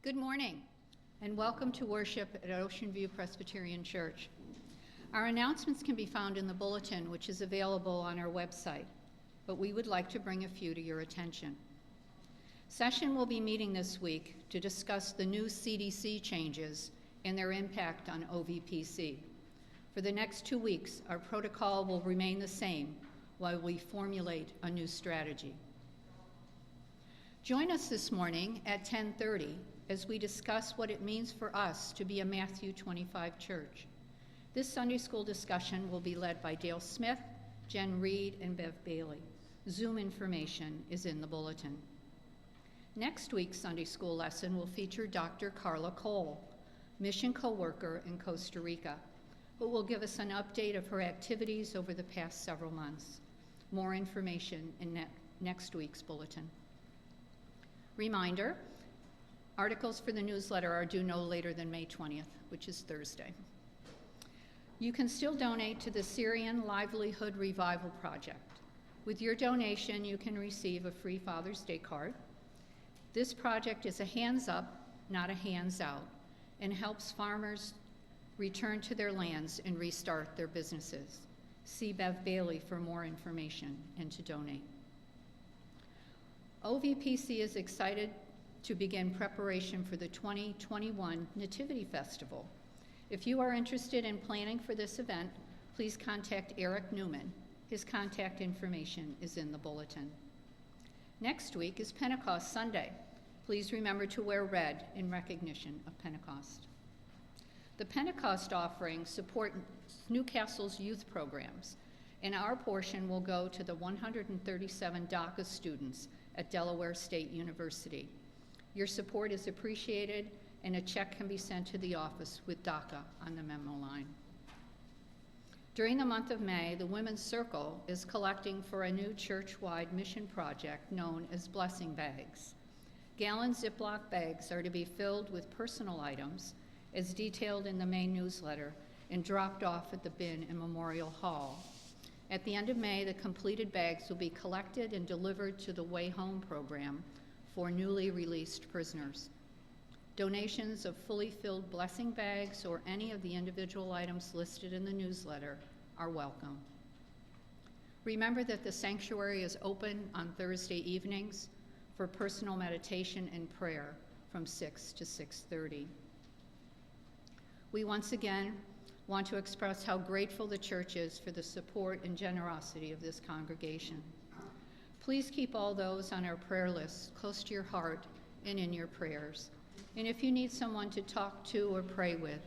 Good morning, and welcome to worship at Ocean View Presbyterian Church. Our announcements can be found in the bulletin, which is available on our website, but we would like to bring a few to your attention. Session will be meeting this week to discuss the new CDC changes and their impact on OVPC. For the next 2 weeks, our protocol will remain the same while we formulate a new strategy. Join us this morning at 10:30 as we discuss what it means for us to be a Matthew 25 church. This Sunday school discussion will be led by Dale Smith, Jen Reed, and Bev Bailey. Zoom information is in the bulletin. Next week's Sunday school lesson will feature Dr. Carla Cole, mission co-worker in Costa Rica, who will give us an update of her activities over the past several months. More information in next week's bulletin. Reminder, articles for the newsletter are due no later than May 20th, which is Thursday. You can still donate to the Syrian Livelihood Revival Project. With your donation, you can receive a free Father's Day card. This project is a hands up, not a hands out, and helps farmers return to their lands and restart their businesses. See Bev Bailey for more information and to donate. OVPC is excited to begin preparation for the 2021 Nativity Festival. If you are interested in planning for this event, please contact Eric Newman. His contact information is in the bulletin. Next week is Pentecost Sunday. Please remember to wear red in recognition of Pentecost. The Pentecost offering supports Newcastle's youth programs, and our portion will go to the 137 DACA students at Delaware State University. Your support is appreciated, and a check can be sent to the office with DACA on the memo line. During the month of May, the Women's Circle is collecting for a new church-wide mission project known as Blessing Bags. Gallon Ziploc bags are to be filled with personal items, as detailed in the May newsletter, and dropped off at the bin in Memorial Hall. At the end of May, the completed bags will be collected and delivered to the Way Home program for newly released prisoners. Donations of fully filled blessing bags or any of the individual items listed in the newsletter are welcome. Remember that the sanctuary is open on Thursday evenings for personal meditation and prayer from 6 to 6:30. We once again want to express how grateful the church is for the support and generosity of this congregation. Please keep all those on our prayer list close to your heart and in your prayers. And if you need someone to talk to or pray with,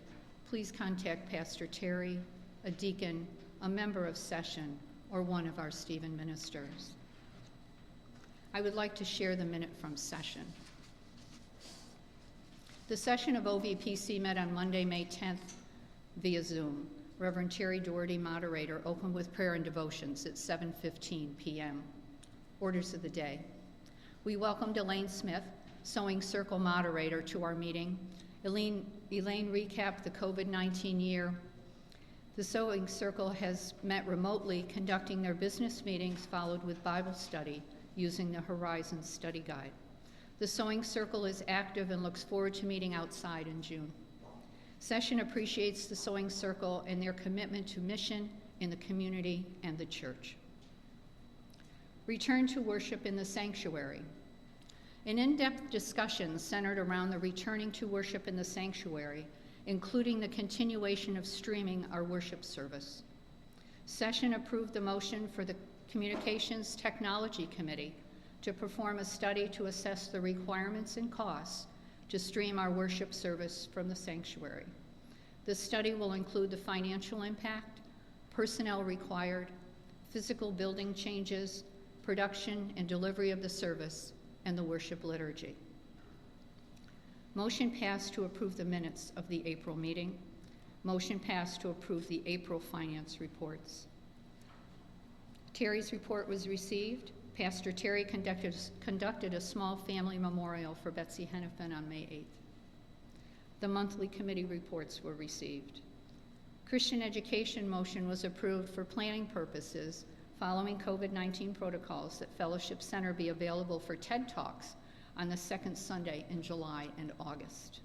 please contact Pastor Terry, a deacon, a member of session, or one of our Stephen ministers. I would like to share the minute from session. The session of OVPC met on Monday, May 10th via Zoom. Reverend Terry Doherty, moderator, opened with prayer and devotions at 7:15 p.m. Orders of the day. We welcomed Elaine Smith, Sewing Circle moderator, to our meeting. Elaine recapped the COVID-19 year. The Sewing Circle has met remotely, conducting their business meetings followed with Bible study using the Horizon Study Guide. The Sewing Circle is active and looks forward to meeting outside in June. Session appreciates the Sewing Circle and their commitment to mission in the community and the church. Return to worship in the sanctuary. An in-depth discussion centered around the returning to worship in the sanctuary, including the continuation of streaming our worship service. Session approved the motion for the Communications Technology Committee to perform a study to assess the requirements and costs to stream our worship service from the sanctuary. The study will include the financial impact, personnel required, physical building changes, production and delivery of the service, and the worship liturgy. Motion passed to approve the minutes of the April meeting. Motion passed to approve the April finance reports. Terry's report was received. Pastor Terry conducted a small family memorial for Betsy Hennepin on May 8th. The monthly committee reports were received. Christian education motion was approved for planning purposes following COVID-19 protocols that Fellowship Center be available for TED Talks on the second Sunday in July and August.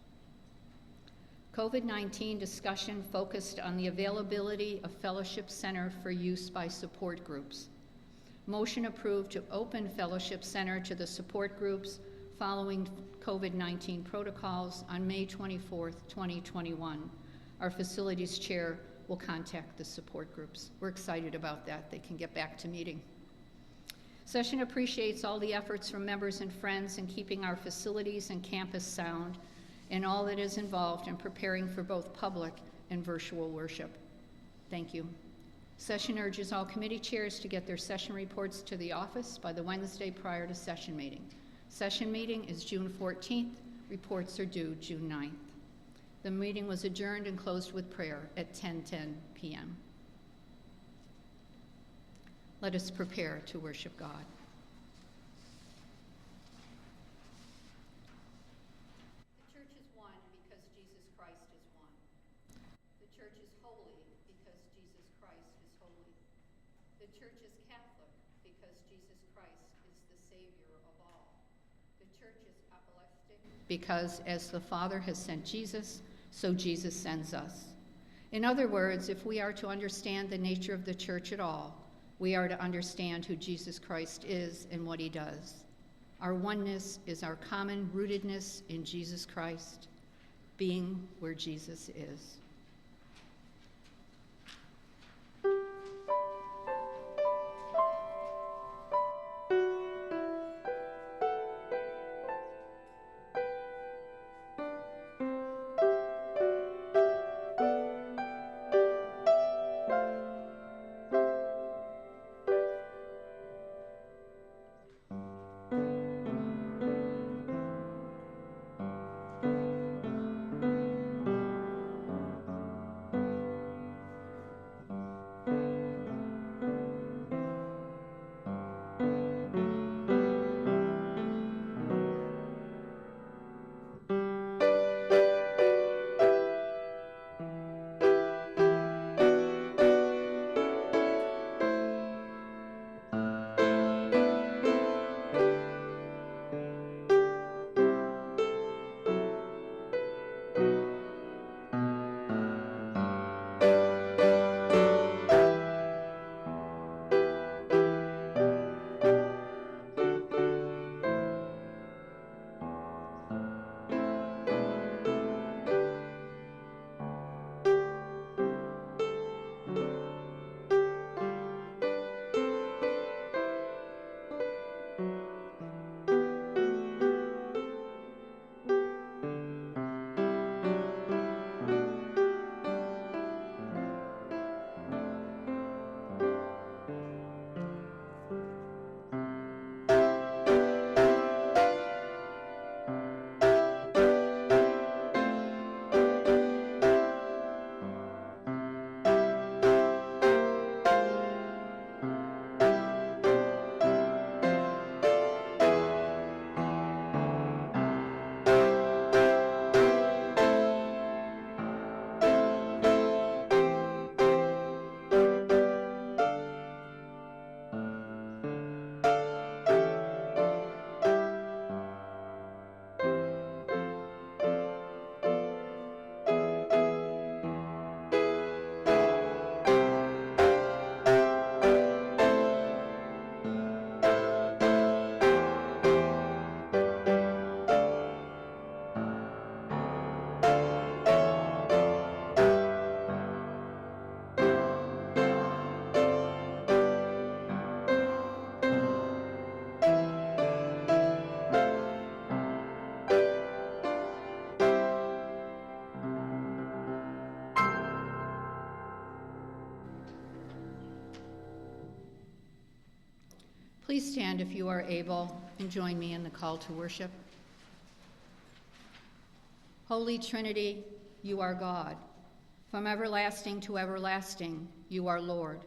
COVID-19 discussion focused on the availability of Fellowship Center for use by support groups. Motion approved to open Fellowship Center to the support groups following COVID-19 protocols on May 24th, 2021. Our facilities chair will contact the support groups. We're excited about that. They can get back to meeting. Session appreciates all the efforts from members and friends in keeping our facilities and campus sound and all that is involved in preparing for both public and virtual worship. Thank you. Session urges all committee chairs to get their session reports to the office by the Wednesday prior to session meeting. Session meeting is June 14th. Reports are due June 9th. The meeting was adjourned and closed with prayer at 10:10 p.m. Let us prepare to worship God. The church is one because Jesus Christ is one. The church is holy because Jesus Christ is holy. The church is Catholic because Jesus Christ is the Savior of all. The church is apostolic because as the Father has sent Jesus, so Jesus sends us. In other words, if we are to understand the nature of the church at all, we are to understand who Jesus Christ is and what he does. Our oneness is our common rootedness in Jesus Christ, being where Jesus is. Please stand if you are able and join me in the call to worship. Holy Trinity, you are God. From everlasting to everlasting, you are Lord.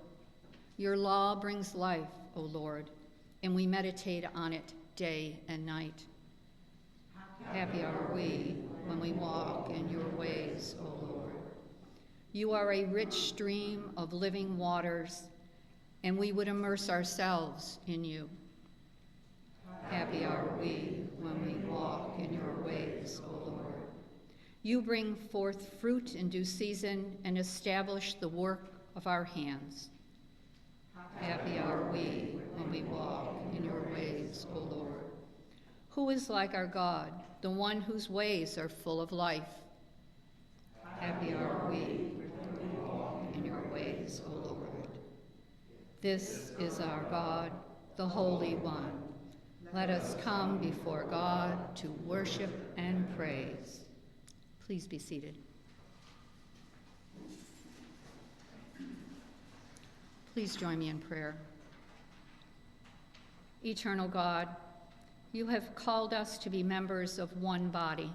Your law brings life, O Lord, and we meditate on it day and night. Happy are we when we walk in your ways, O Lord. You are a rich stream of living waters, and we would immerse ourselves in you. Happy are we when we walk in your ways, O Lord. You bring forth fruit in due season and establish the work of our hands. Happy are we when we walk in your ways, O Lord. Who is like our God, the one whose ways are full of life? Happy are we when we walk in your ways, O Lord. This is our God, the Holy One. Let us come before God to worship and praise. Please be seated. Please join me in prayer. Eternal God, you have called us to be members of one body.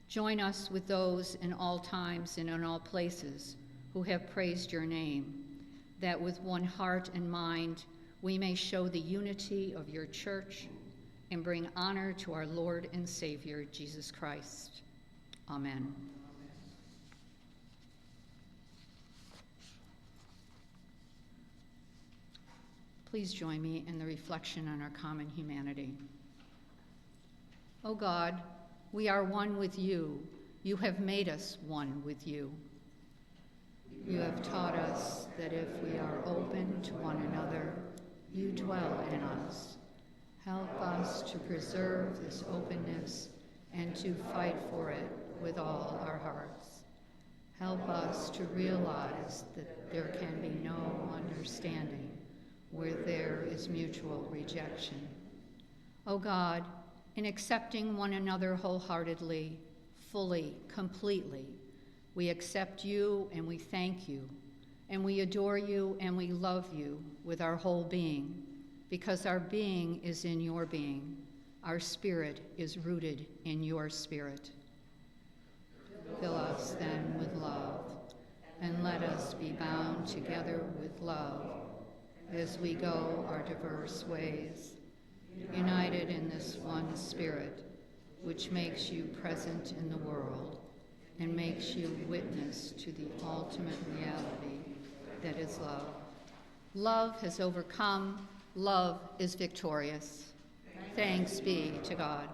Join us with those in all times and in all places who have praised your name, that with one heart and mind we may show the unity of your church and bring honor to our Lord and Savior, Jesus Christ. Amen. Please join me in the reflection on our common humanity. O God, we are one with you. You have made us one with you. You have taught us that if we are open to one another, you dwell in us. Help us to preserve this openness and to fight for it with all our hearts. Help us to realize that there can be no understanding where there is mutual rejection. O God, in accepting one another wholeheartedly, fully, completely, we accept you and we thank you, and we adore you and we love you with our whole being, because our being is in your being. Our spirit is rooted in your spirit. Fill us then with love, and let us be bound together with love as we go our diverse ways, united in this one spirit, which makes you present in the world and makes you witness to the ultimate reality that is love. Love has overcome. Love is victorious. Thanks be to God.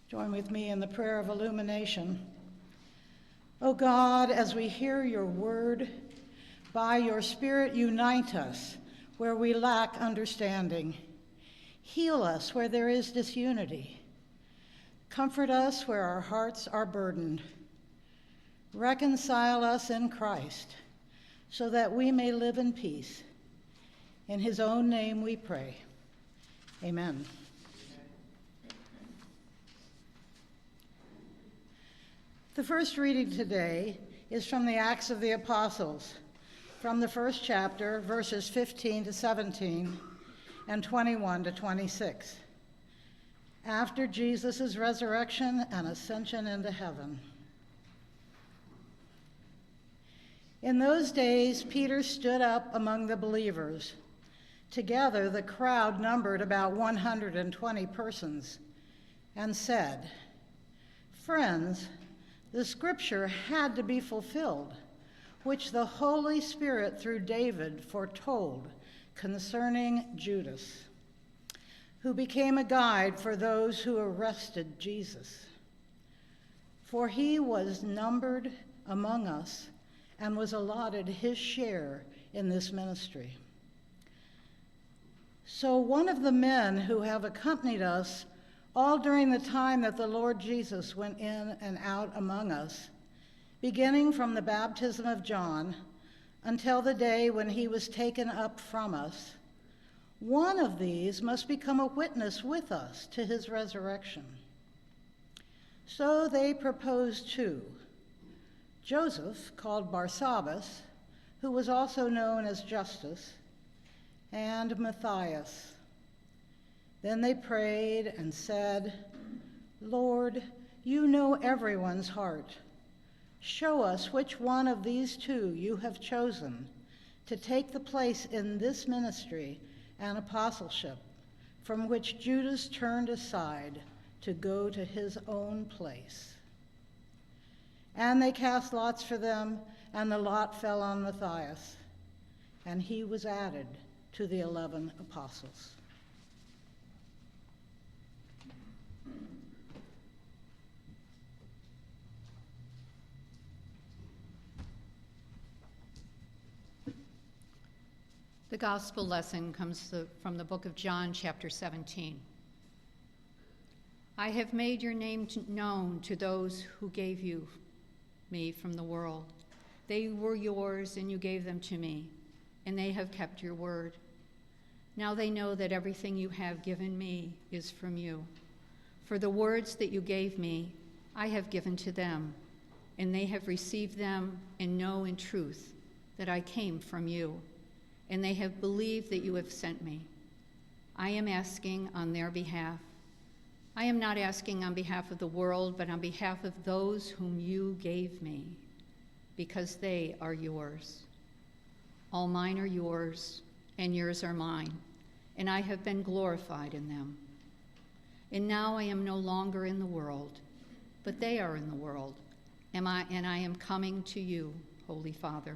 Join with me in the prayer of illumination. O God, as we hear your word, by your Spirit unite us where we lack understanding. Heal us where there is disunity. Comfort us where our hearts are burdened. Reconcile us in Christ so that we may live in peace. In his own name we pray. Amen. The first reading today is from the Acts of the Apostles, from the first chapter, verses 15 to 17 and 21 to 26, after Jesus' resurrection and ascension into heaven. In those days, Peter stood up among the believers. Together, the crowd numbered about 120 persons, and said, "Friends, the scripture had to be fulfilled, which the Holy Spirit through David foretold concerning Judas, who became a guide for those who arrested Jesus. For he was numbered among us and was allotted his share in this ministry. So one of the men who have accompanied us all during the time that the Lord Jesus went in and out among us, beginning from the baptism of John until the day when he was taken up from us, one of these must become a witness with us to his resurrection." So they proposed Joseph, called Barsabbas, who was also known as Justus, and Matthias. Then they prayed and said, "Lord, you know everyone's heart. Show us which one of these two you have chosen to take the place in this ministry and apostleship from which Judas turned aside to go to his own place." And they cast lots for them, and the lot fell on Matthias, and he was added to the 11 apostles. The gospel lesson comes from the book of John, chapter 17. I have made your name known to those who gave you me from the world. They were yours, and you gave them to me, and they have kept your word. Now they know that everything you have given me is from you. For the words that you gave me, I have given to them, and they have received them and know in truth that I came from you, and they have believed that you have sent me. I am asking on their behalf. I am not asking on behalf of the world, but on behalf of those whom you gave me, because they are yours. All mine are yours, and yours are mine, and I have been glorified in them. And now I am no longer in the world, but they are in the world, and I am coming to you, Holy Father.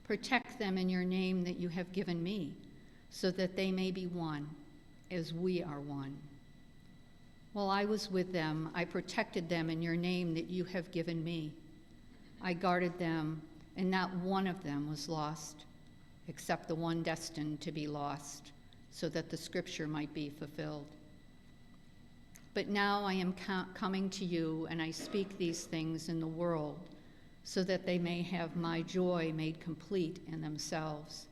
Protect them in your name that you have given me, so that they may be one, as we are one. While I was with them, I protected them in your name that you have given me. I guarded them, and not one of them was lost, except the one destined to be lost, so that the scripture might be fulfilled. But now I am coming to you, and I speak these things in the world, so that they may have my joy made complete in themselves.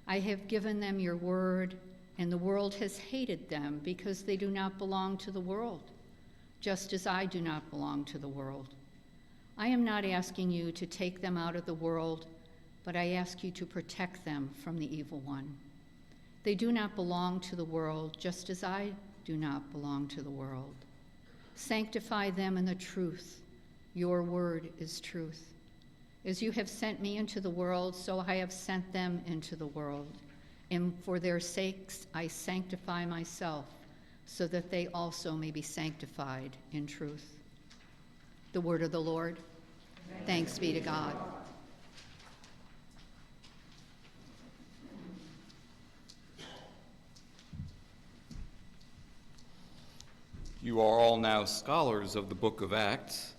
I have given them your word, and the world has hated them because they do not belong to the world, just as I do not belong to the world. I am not asking you to take them out of the world, but I ask you to protect them from the evil one. They do not belong to the world, just as I do not belong to the world. Sanctify them in the truth. Your word is truth. As you have sent me into the world, so I have sent them into the world. And for their sakes I sanctify myself, so that they also may be sanctified in truth. The word of the Lord. Thanks be to God. You are all now scholars of the book of Acts,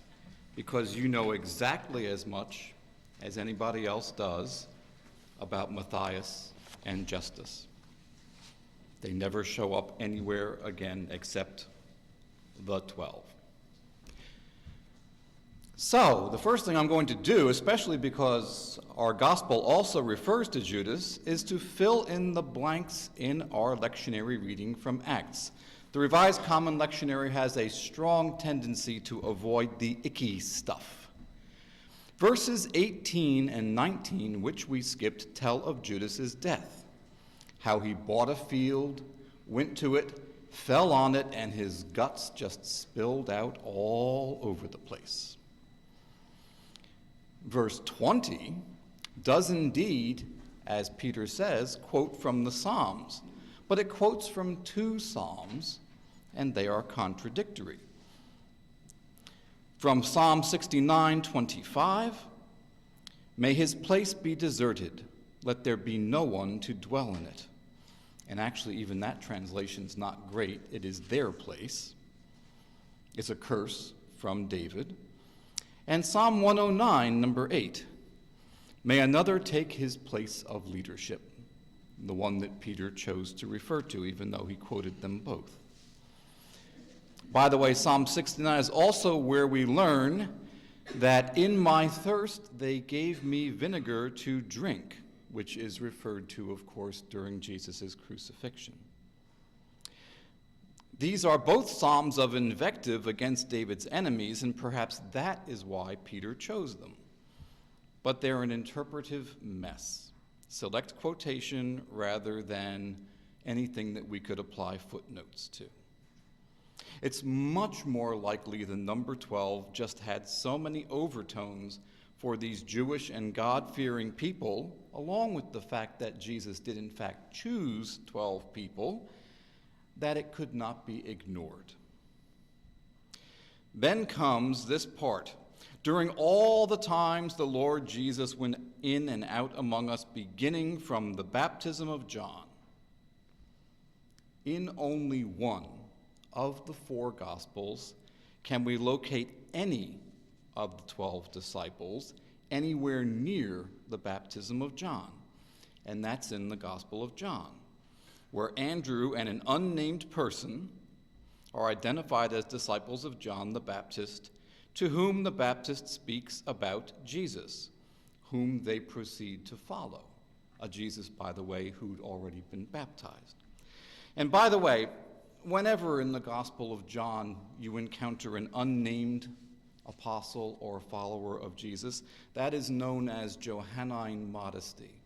because you know exactly as much as anybody else does about Matthias and Justus. They never show up anywhere again except the 12. So, the first thing I'm going to do, especially because our gospel also refers to Judas, is to fill in the blanks in our lectionary reading from Acts. The Revised Common Lectionary has a strong tendency to avoid the icky stuff. Verses 18 and 19, which we skipped, tell of Judas's death, how he bought a field, went to it, fell on it, and his guts just spilled out all over the place. Verse 20 does indeed, as Peter says, quote from the Psalms, but it quotes from two Psalms, and they are contradictory. From Psalm 69:25, may his place be deserted, let there be no one to dwell in it. And actually, even that translation's not great. It is their place. It's a curse from David. And Psalm 109, number 8, may another take his place of leadership, the one that Peter chose to refer to, even though he quoted them both. By the way, Psalm 69 is also where we learn that in my thirst they gave me vinegar to drink, which is referred to, of course, during Jesus' crucifixion. These are both psalms of invective against David's enemies, and perhaps that is why Peter chose them. but they're an interpretive mess. Select quotation rather than anything that we could apply footnotes to. It's much more likely the number 12 just had so many overtones for these Jewish and God-fearing people, along with the fact that Jesus did in fact choose 12 people, that it could not be ignored. Then comes this part. During all the times the Lord Jesus went in and out among us, beginning from the baptism of John, in only one of the 4 Gospels can we locate any of the 12 disciples anywhere near the baptism of John, and that's in the Gospel of John, where Andrew and an unnamed person are identified as disciples of John the Baptist, to whom the Baptist speaks about Jesus, whom they proceed to follow. A Jesus, by the way, who'd already been baptized. And by the way, whenever in the Gospel of John you encounter an unnamed apostle or follower of Jesus, that is known as Johannine modesty.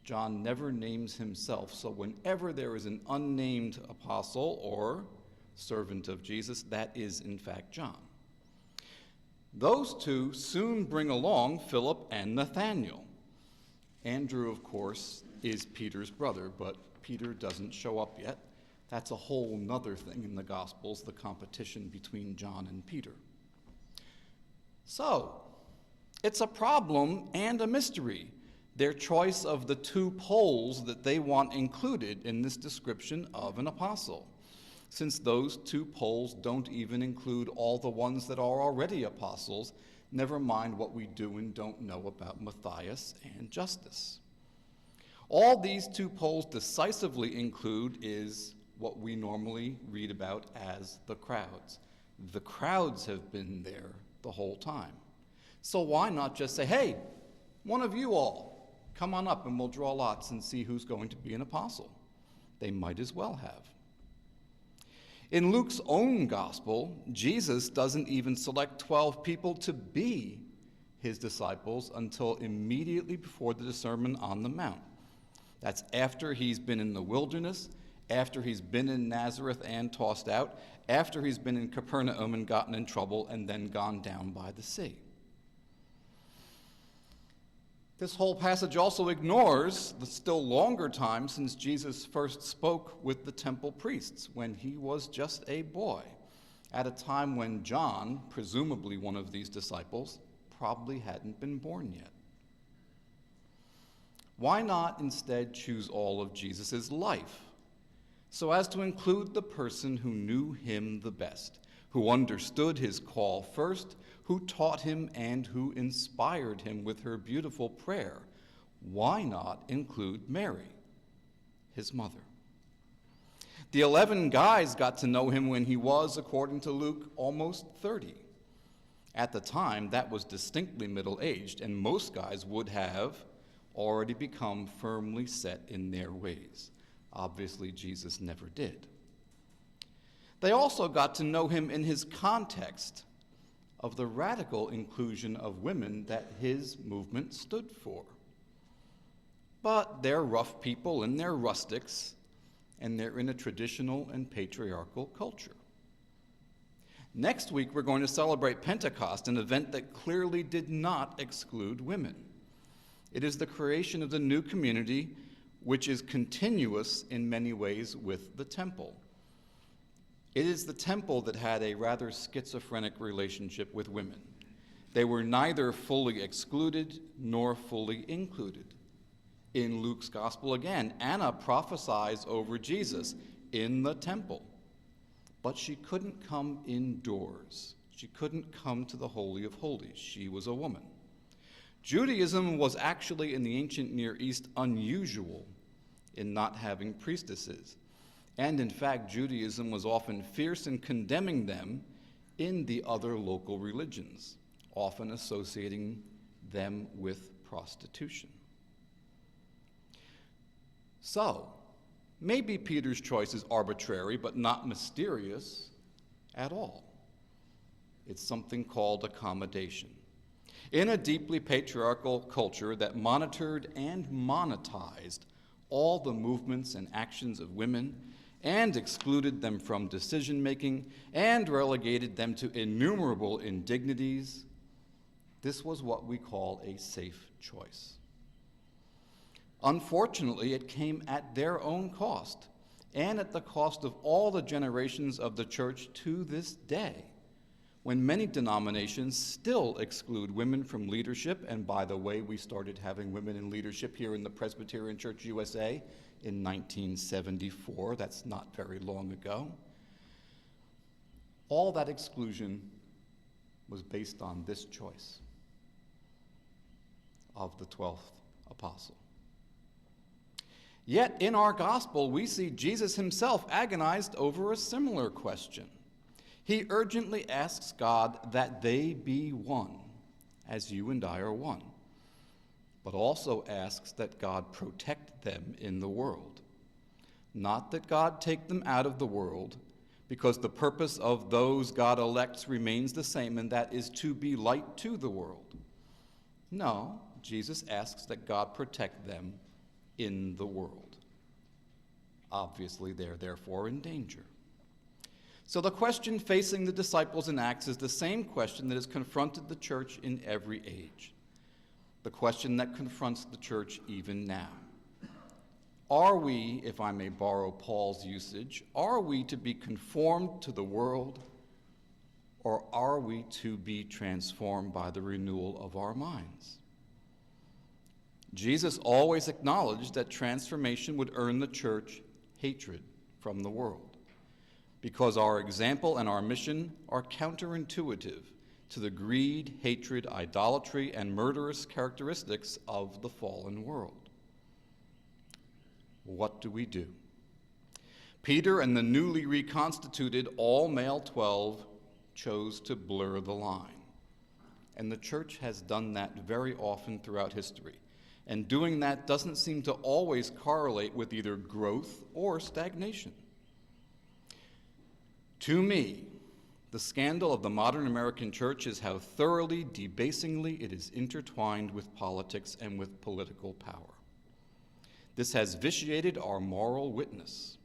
John never names himself, so whenever there is an unnamed apostle or servant of Jesus, that is in fact John. Those two soon bring along Philip and Nathanael. Andrew, of course, is Peter's brother, but Peter doesn't show up yet. That's a whole nother thing in the Gospels, the competition between John and Peter. So, it's a problem and a mystery, their choice of the 2 poles that they want included in this description of an apostle, since those 2 poles don't even include all the ones that are already apostles, never mind what we do and don't know about Matthias and Justus. All these 2 poles decisively include is what we normally read about as the crowds. The crowds have been there the whole time. So why not just say, hey, one of you all, come on up and we'll draw lots and see who's going to be an apostle? They might as well have. In Luke's own gospel, Jesus doesn't even select 12 people to be his disciples until immediately before the Sermon on the Mount. That's after he's been in the wilderness, after he's been in Nazareth and tossed out, after he's been in Capernaum and gotten in trouble and then gone down by the sea. This whole passage also ignores the still longer time since Jesus first spoke with the temple priests when he was just a boy, at a time when John, presumably one of these disciples, probably hadn't been born yet. Why not instead choose all of Jesus' life, so as to include the person who knew him the best, who understood his call first, who taught him and who inspired him with her beautiful prayer? Why not include Mary, his mother? The 11 guys got to know him when he was, according to Luke, almost 30. At the time, that was distinctly middle-aged, and most guys would have already become firmly set in their ways. Obviously, Jesus never did. They also got to know him in his context of the radical inclusion of women that his movement stood for. But they're rough people and they're rustics, and they're in a traditional and patriarchal culture. Next week, we're going to celebrate Pentecost, an event that clearly did not exclude women. It is the creation of the new community, which is continuous in many ways with the temple. It is the temple that had a rather schizophrenic relationship with women. They were neither fully excluded nor fully included. In Luke's gospel again, Anna prophesies over Jesus in the temple, but she couldn't come indoors. She couldn't come to the Holy of Holies. She was a woman. Judaism was actually in the ancient Near East unusual in not having priestesses. And in fact, Judaism was often fierce in condemning them in the other local religions, often associating them with prostitution. So, maybe Peter's choice is arbitrary but not mysterious at all. It's something called accommodation. In a deeply patriarchal culture that monitored and monetized all the movements and actions of women and excluded them from decision-making and relegated them to innumerable indignities, this was what we call a safe choice. Unfortunately, it came at their own cost and at the cost of all the generations of the church to this day, when many denominations still exclude women from leadership. And by the way, we started having women in leadership here in the Presbyterian Church USA in 1974. That's not very long ago. All that exclusion was based on this choice of the 12th apostle. Yet in our gospel, we see Jesus himself agonized over a similar question. He urgently asks God that they be one, as you and I are one, but also asks that God protect them in the world. Not that God take them out of the world, because the purpose of those God elects remains the same, and that is to be light to the world. No, Jesus asks that God protect them in the world. Obviously, they're therefore in danger. So the question facing the disciples in Acts is the same question that has confronted the church in every age, the question that confronts the church even now. Are we, if I may borrow Paul's usage, are we to be conformed to the world, or are we to be transformed by the renewal of our minds? Jesus always acknowledged that transformation would earn the church hatred from the world, because our example and our mission are counterintuitive to the greed, hatred, idolatry, and murderous characteristics of the fallen world. What do we do? Peter and the newly reconstituted all-male 12 chose to blur the line, and the church has done that very often throughout history. And doing that doesn't seem to always correlate with either growth or stagnation. To me, the scandal of the modern American church is how thoroughly, debasingly it is intertwined with politics and with political power. This has vitiated our moral witness.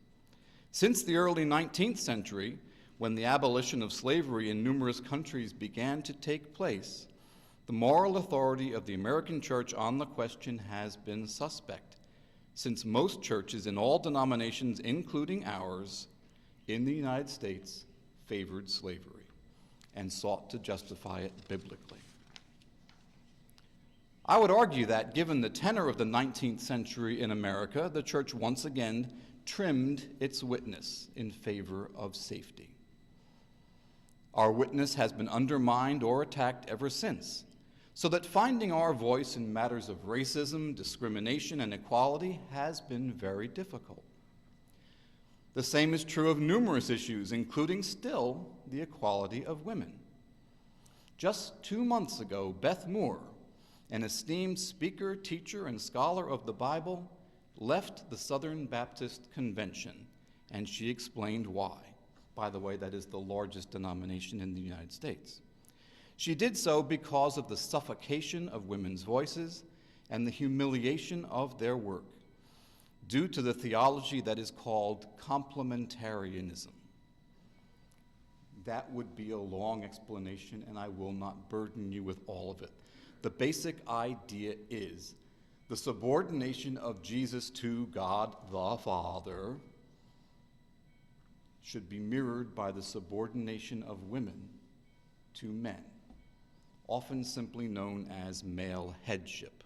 Since the early 19th century, when the abolition of slavery in numerous countries began to take place, the moral authority of the American church on the question has been suspect, since most churches in all denominations, including ours, in the United States, favored slavery and sought to justify it biblically. I would argue that, given the tenor of the 19th century in America, the church once again trimmed its witness in favor of safety. Our witness has been undermined or attacked ever since, so that finding our voice in matters of racism, discrimination, and equality has been very difficult. The same is true of numerous issues, including still the equality of women. Just 2 months ago, Beth Moore, an esteemed speaker, teacher, and scholar of the Bible, left the Southern Baptist Convention, and she explained why. By the way, that is the largest denomination in the United States. She did so because of the suffocation of women's voices and the humiliation of their work, due to the theology that is called complementarianism. That would be a long explanation, and I will not burden you with all of it. The basic idea is the subordination of Jesus to God the Father should be mirrored by the subordination of women to men, often simply known as male headship.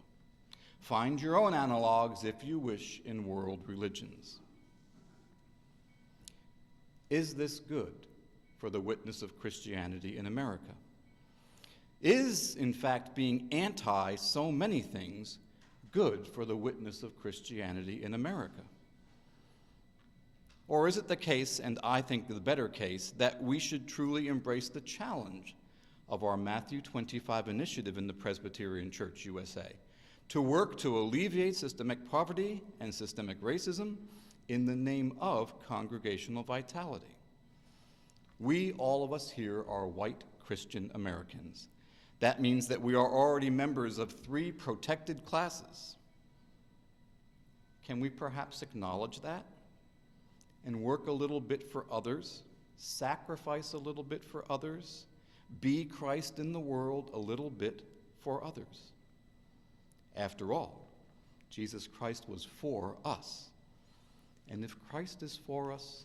Find your own analogs, if you wish, in world religions. Is this good for the witness of Christianity in America? Is, in fact, being anti so many things good for the witness of Christianity in America? Or is it the case, and I think the better case, that we should truly embrace the challenge of our Matthew 25 initiative in the Presbyterian Church USA, to work to alleviate systemic poverty and systemic racism in the name of congregational vitality? We, all of us here, are white Christian Americans. That means that we are already members of 3 protected classes. Can we perhaps acknowledge that and work a little bit for others, sacrifice a little bit for others, be Christ in the world a little bit for others? After all, Jesus Christ was for us. And if Christ is for us,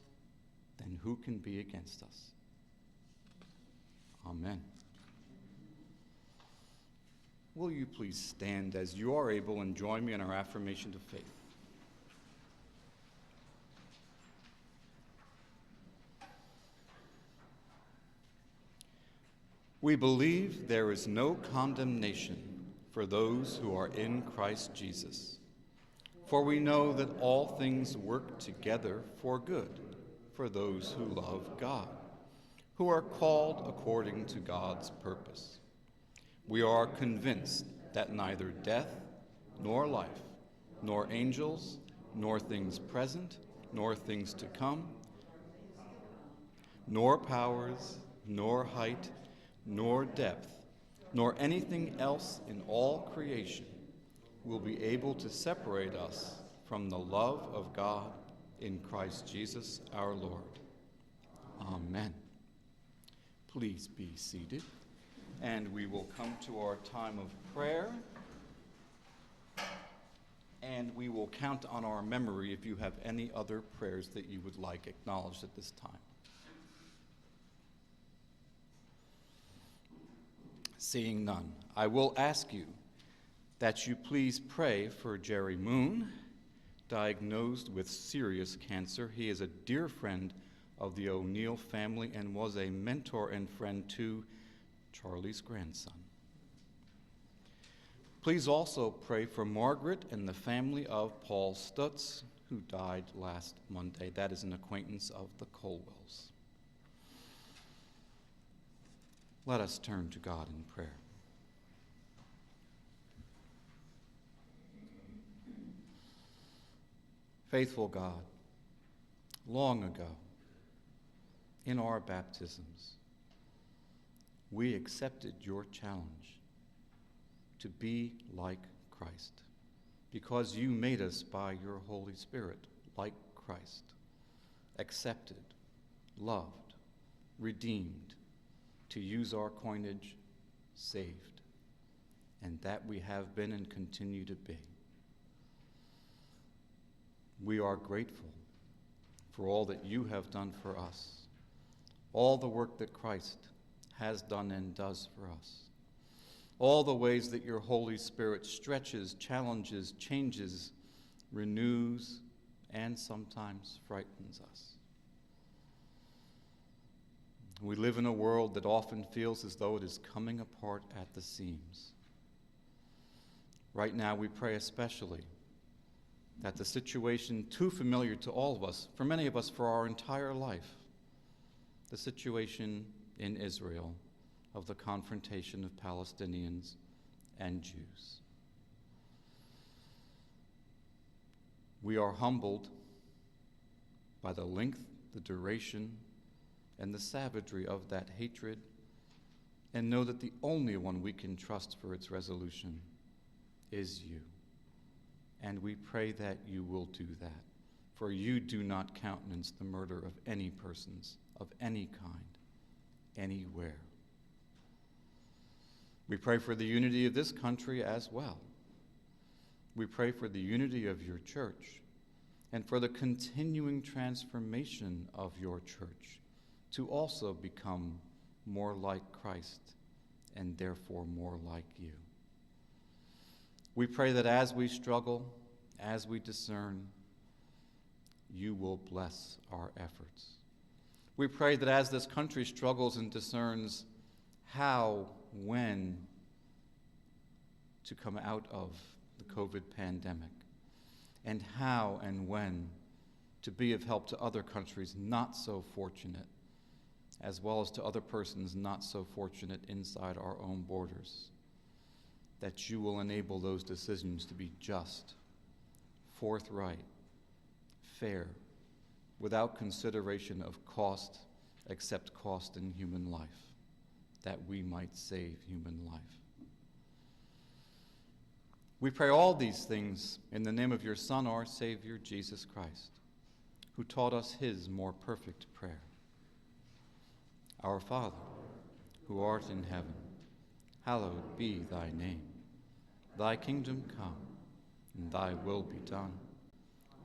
then who can be against us? Amen. Will you please stand as you are able and join me in our affirmation of faith? We believe there is no condemnation for those who are in Christ Jesus. For we know that all things work together for good for those who love God, who are called according to God's purpose. We are convinced that neither death, nor life, nor angels, nor things present, nor things to come, nor powers, nor height, nor depth, nor anything else in all creation will be able to separate us from the love of God in Christ Jesus our Lord. Amen. Please be seated, and we will come to our time of prayer, and we will count on our memory if you have any other prayers that you would like acknowledged at this time. Seeing none, I will ask you that you please pray for Jerry Moon, diagnosed with serious cancer. He is a dear friend of the O'Neill family and was a mentor and friend to Charlie's grandson. Please also pray for Margaret and the family of Paul Stutz, who died last Monday. That is an acquaintance of the Colwells. Let us turn to God in prayer. Faithful God, long ago, in our baptisms, we accepted your challenge to be like Christ, because you made us by your Holy Spirit like Christ, accepted, loved, redeemed, to use our coinage, saved, and that we have been and continue to be. We are grateful for all that you have done for us, all the work that Christ has done and does for us, all the ways that your Holy Spirit stretches, challenges, changes, renews, and sometimes frightens us. We live in a world that often feels as though it is coming apart at the seams. Right now, we pray especially that the situation too familiar to all of us, for many of us for our entire life, the situation in Israel of the confrontation of Palestinians and Jews. We are humbled by the length, the duration, and the savagery of that hatred, and know that the only one we can trust for its resolution is you. And we pray that you will do that, for you do not countenance the murder of any persons, of any kind, anywhere. We pray for the unity of this country as well. We pray for the unity of your church and for the continuing transformation of your church to also become more like Christ and therefore more like you. We pray that as we struggle, as we discern, you will bless our efforts. We pray that as this country struggles and discerns how, when to come out of the COVID pandemic, and how and when to be of help to other countries not so fortunate, as well as to other persons not so fortunate inside our own borders, that you will enable those decisions to be just, forthright, fair, without consideration of cost except cost in human life, that we might save human life. We pray all these things in the name of your Son, our Savior, Jesus Christ, who taught us his more perfect prayer. Our Father, who art in heaven, hallowed be thy name. Thy kingdom come, and thy will be done,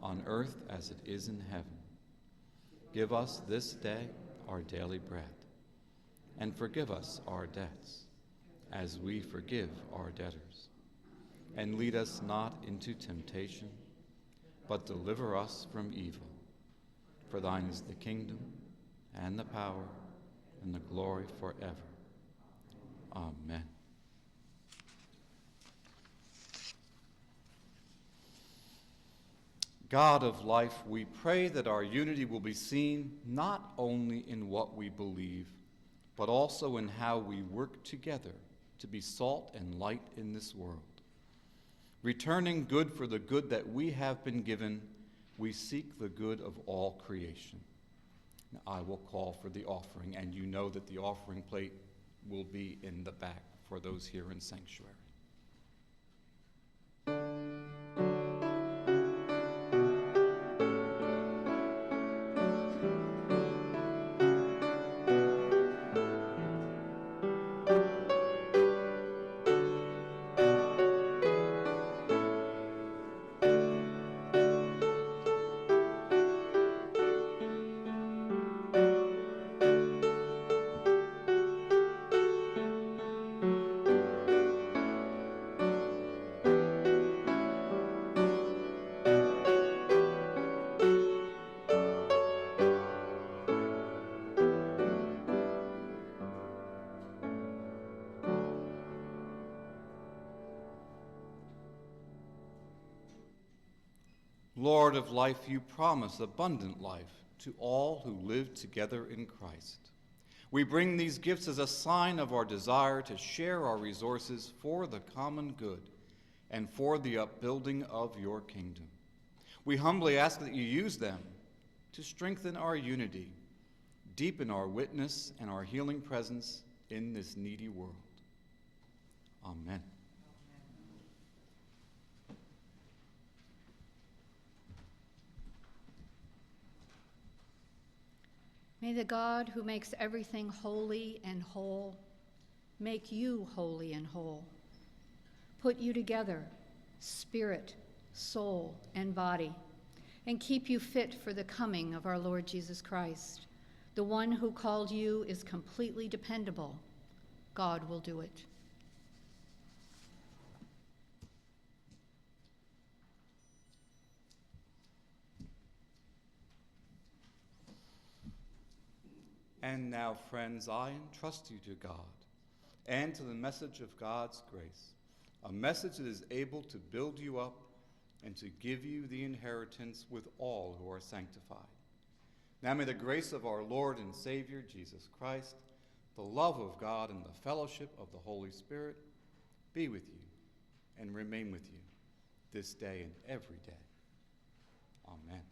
on earth as it is in heaven. Give us this day our daily bread, and forgive us our debts, as we forgive our debtors. And lead us not into temptation, but deliver us from evil. For thine is the kingdom, and the power, and the glory forever. Amen. God of life, we pray that our unity will be seen not only in what we believe, but also in how we work together to be salt and light in this world. Returning good for the good that we have been given, we seek the good of all creation. Now, I will call for the offering, and you know that the offering plate will be in the back for those here in sanctuary. Lord of life, you promise abundant life to all who live together in Christ. We bring these gifts as a sign of our desire to share our resources for the common good and for the upbuilding of your kingdom. We humbly ask that you use them to strengthen our unity, deepen our witness and our healing presence in this needy world. Amen. May the God who makes everything holy and whole make you holy and whole, put you together, spirit, soul, and body, and keep you fit for the coming of our Lord Jesus Christ. The one who called you is completely dependable. God will do it. And now, friends, I entrust you to God and to the message of God's grace, a message that is able to build you up and to give you the inheritance with all who are sanctified. Now may the grace of our Lord and Savior, Jesus Christ, the love of God, and the fellowship of the Holy Spirit be with you and remain with you this day and every day. Amen.